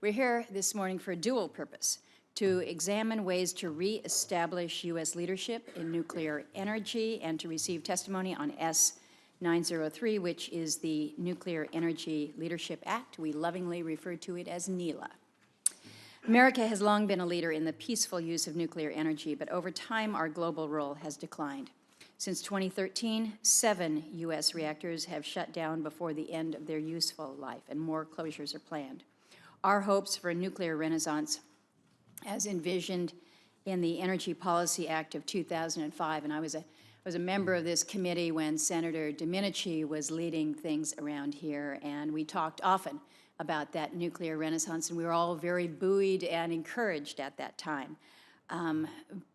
We're here this morning for a dual purpose: to examine ways to reestablish U.S. leadership in nuclear energy and to receive testimony on S-903, which is the Nuclear Energy Leadership Act. We lovingly refer to it as NELA. America has long been a leader in the peaceful use of nuclear energy, but over time our global role has declined. Since 2013, 7 U.S. reactors have shut down before the end of their useful life, and more closures are planned. Our hopes for a nuclear renaissance, as envisioned in the Energy Policy Act of 2005, and I was a member of this committee when Senator Domenici was leading things around here, and we talked often about that nuclear renaissance, and we were all very buoyed and encouraged at that time.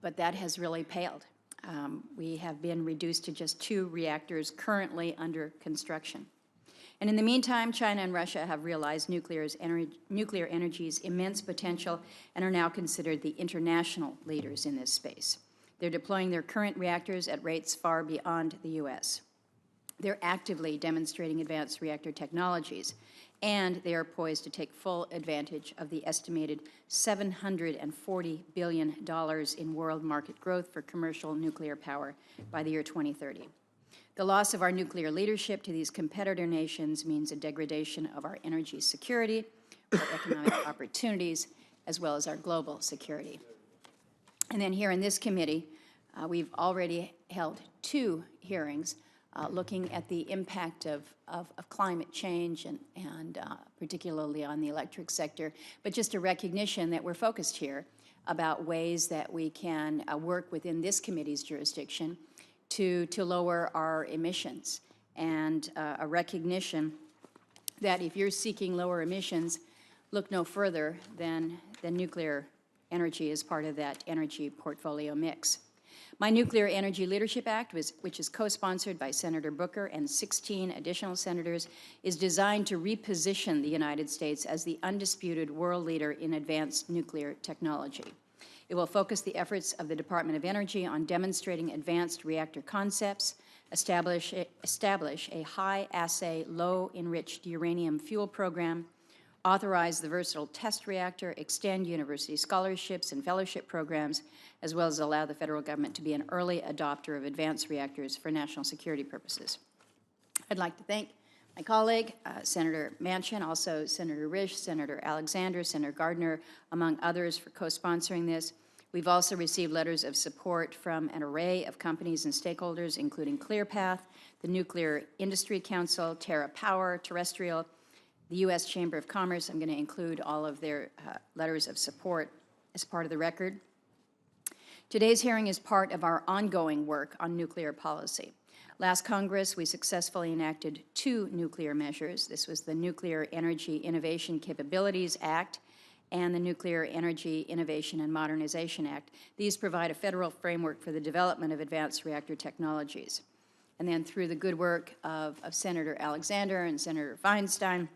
But that has really paled. We have been reduced to just 2 reactors currently under construction. And in the meantime, China and Russia have realized nuclear energy's immense potential and are now considered the international leaders in this space. They're deploying their current reactors at rates far beyond the U.S. They're actively demonstrating advanced reactor technologies, and they are poised to take full advantage of the estimated $740 billion in world market growth for commercial nuclear power by the year 2030. The loss of our nuclear leadership to these competitor nations means a degradation of our energy security, our economic opportunities, as well as our global security. And then here in this committee, we've already held 2 hearings looking at the impact of climate change and particularly on the electric sector, but just a recognition that we're focused here about ways that we can work within this committee's jurisdiction to lower our emissions, and a recognition that if you're seeking lower emissions, look no further than nuclear energy as part of that energy portfolio mix. My Nuclear Energy Leadership Act, which is co-sponsored by Senator Booker and 16 additional senators, is designed to reposition the United States as the undisputed world leader in advanced nuclear technology. It will focus the efforts of the Department of Energy on demonstrating advanced reactor concepts, establish a high-assay, low-enriched uranium fuel program, authorize the versatile test reactor, extend university scholarships and fellowship programs, as well as allow the federal government to be an early adopter of advanced reactors for national security purposes. I'd like to thank my colleague, Senator Manchin, also Senator Risch, Senator Alexander, Senator Gardner, among others, for co-sponsoring this. We've also received letters of support from an array of companies and stakeholders, including ClearPath, the Nuclear Industry Council, Terra Power, Terrestrial, the U.S. Chamber of Commerce. I'm going to include all of their letters of support as part of the record. Today's hearing is part of our ongoing work on nuclear policy. Last Congress, we successfully enacted 2 nuclear measures. This was the Nuclear Energy Innovation Capabilities Act and the Nuclear Energy Innovation and Modernization Act. These provide a federal framework for the development of advanced reactor technologies. And then through the good work of Senator Alexander and Senator Feinstein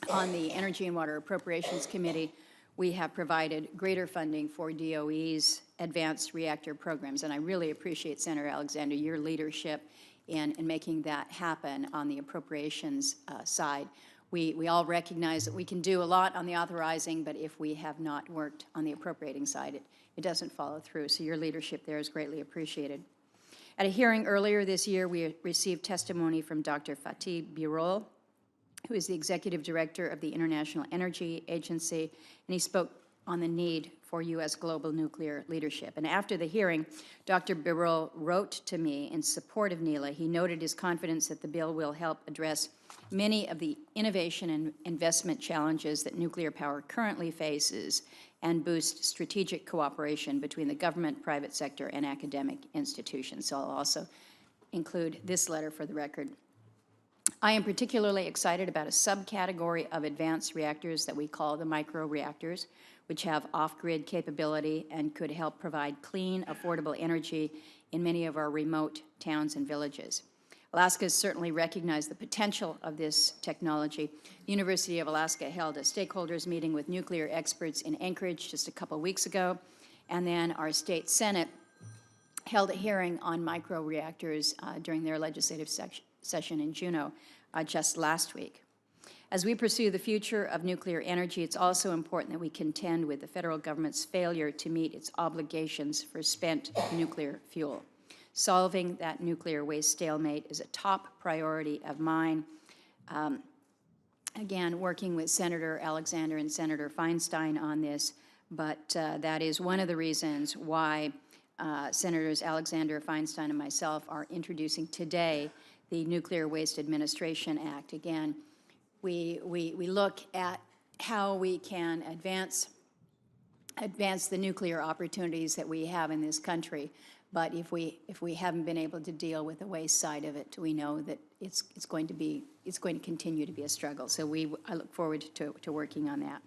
on the Energy and Water Appropriations Committee, we have provided greater funding for DOE's advanced reactor programs. And I really appreciate, Senator Alexander, your leadership in making that happen on the appropriations side. We all recognize that we can do a lot on the authorizing, but if we have not worked on the appropriating side, it doesn't follow through. So your leadership there is greatly appreciated. At a hearing earlier this year, we received testimony from Dr. Fatih Birol, who is the Executive Director of the International Energy Agency, and he spoke on the need for U.S. global nuclear leadership. And after the hearing, Dr. Birol wrote to me in support of NELA. He noted his confidence that the bill will help address many of the innovation and investment challenges that nuclear power currently faces and boost strategic cooperation between the government, private sector, and academic institutions. So I'll also include this letter for the record. I am particularly excited about a subcategory of advanced reactors that we call the microreactors, which have off-grid capability and could help provide clean, affordable energy in many of our remote towns and villages. Alaska has certainly recognized the potential of this technology. The University of Alaska held a stakeholders meeting with nuclear experts in Anchorage just a couple weeks ago, and then our state Senate held a hearing on microreactors during their legislative session in Juneau just last week. As we pursue the future of nuclear energy, it's also important that we contend with the federal government's failure to meet its obligations for spent nuclear fuel. Solving that nuclear waste stalemate is a top priority of mine. Again, working with Senator Alexander and Senator Feinstein on this, but that is one of the reasons why Senators Alexander, Feinstein, and myself are introducing today the Nuclear Waste Administration Act. Again, we look at how we can advance the nuclear opportunities that we have in this country. But if we haven't been able to deal with the waste side of it, we know that it's going to continue to be a struggle. So I look forward to working on that.